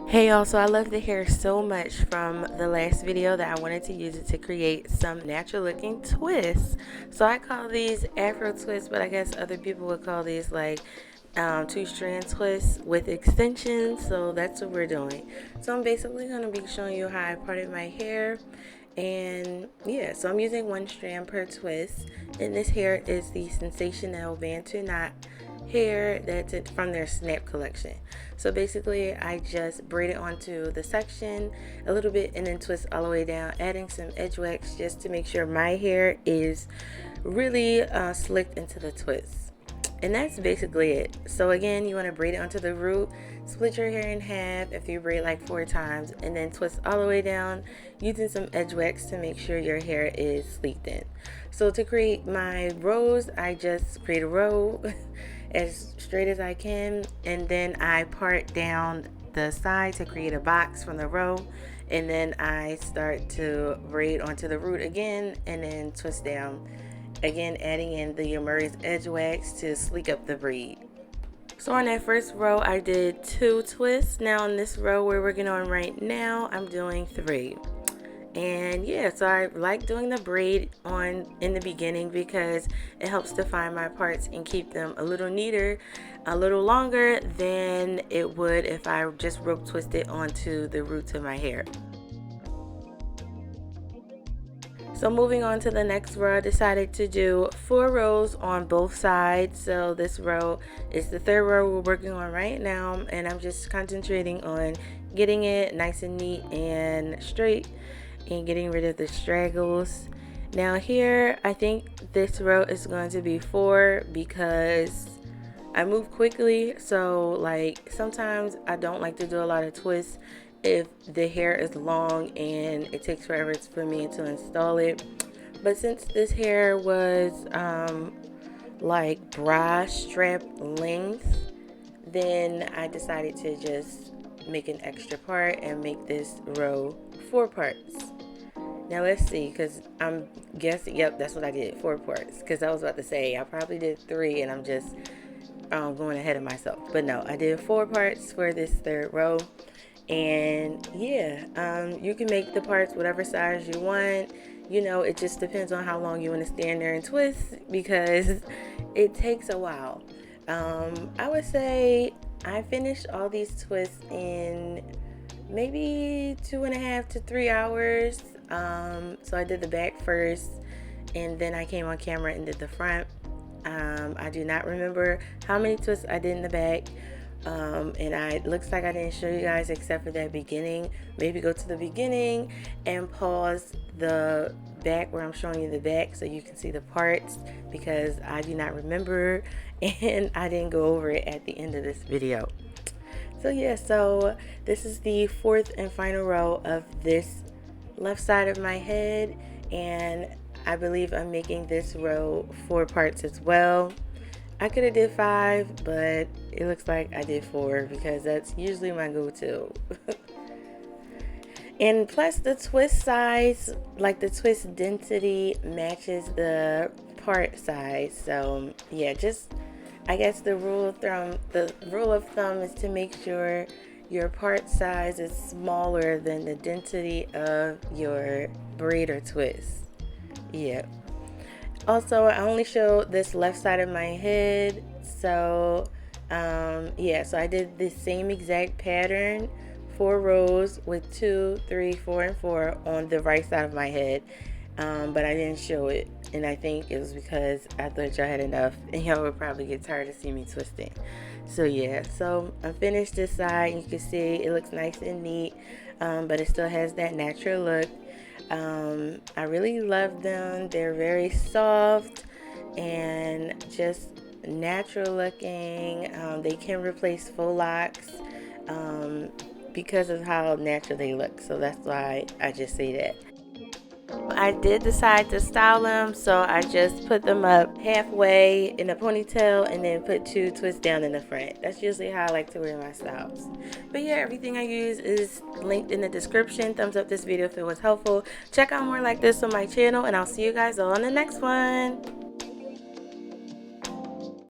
Hey y'all, so I love the hair so much from the last video that I wanted to use it to create some natural looking twists. So I call these afro twists, but I guess other people would call these like two-strand twists with extensions. So that's what we're doing. So I'm basically going to be showing you how I parted my hair. And yeah, so I'm using one strand per twist. And this hair is the Sensationnel Bantu knot hair that's from their snap collection. So basically I just braid it onto the section a little bit and then twist all the way down, adding some Edgewax just to make sure my hair is really slicked into the twist. And that's basically it. So again, you want to braid it onto the root, split your hair in half if you braid like 4 times, and then twist all the way down using some edge wax to make sure your hair is sleeked in. So to create my rows, I just create a row as straight as I can, and then I part down the side to create a box from the row, and then I start to braid onto the root again and then twist down. Again, adding in the Murray's edge wax to sleek up the braid. So on that first row, I did 2 twists. Now on this row we're working on right now, I'm doing 3. And yeah, so I like doing the braid on in the beginning because it helps define my parts and keep them a little neater, a little longer than it would if I just rope twisted onto the roots of my hair. So moving on to the next row, I decided to do 4 rows on both sides. So this row is the 3rd row we're working on right now, and I'm just concentrating on getting it nice and neat and straight and getting rid of the straggles. Now here, I think this row is going to be 4 because I move quickly, so like sometimes I don't like to do a lot of twists if the hair is long and it takes forever for me to install it. But since this hair was like bra strap length, then I decided to just make an extra part and make this row 4 parts. Now let's see, because I'm guessing, yep, that's what I did, 4 parts, because I was about to say I probably did 3 and I'm just going ahead of myself. But no, I did 4 parts for this 3rd row. And yeah, you can make the parts whatever size you want. You know, it just depends on how long you want to stand there and twist because it takes a while. I would say I finished all these twists in maybe 2.5 to 3 hours. So I did the back first and then I came on camera and did the front. I do not remember how many twists I did in the back. And it looks like I didn't show you guys except for that beginning. Maybe go to the beginning and pause the back where I'm showing you the back so you can see the parts, because I do not remember and I didn't go over it at the end of this video. So yeah, so this is the 4th and final row of this left side of my head, and I believe I'm making this row 4 parts as well. I could have did 5, but it looks like I did 4 because that's usually my go-to. And plus the twist size, like the twist density, matches the part size. So yeah, just I guess the rule of thumb is to make sure your part size is smaller than the density of your braid or twist. Yeah. Also, I only showed this left side of my head, so yeah, so I did the same exact pattern, 4 rows with 2, 3, 4, and 4 on the right side of my head, but I didn't show it, and I think it was because I thought y'all had enough, and y'all would probably get tired of seeing me twisting. So yeah, so I finished this side, and you can see it looks nice and neat, but it still has that natural look. I really love them. They're very soft and just natural looking. They can replace faux locks because of how natural they look. So that's why I just say that. I did decide to style them, so I just put them up halfway in a ponytail and then put 2 twists down in the front. That's usually how I like to wear my styles. But yeah, everything I use is linked in the description. Thumbs up this video if it was helpful. Check out more like this on my channel, and I'll see you guys all in the next one.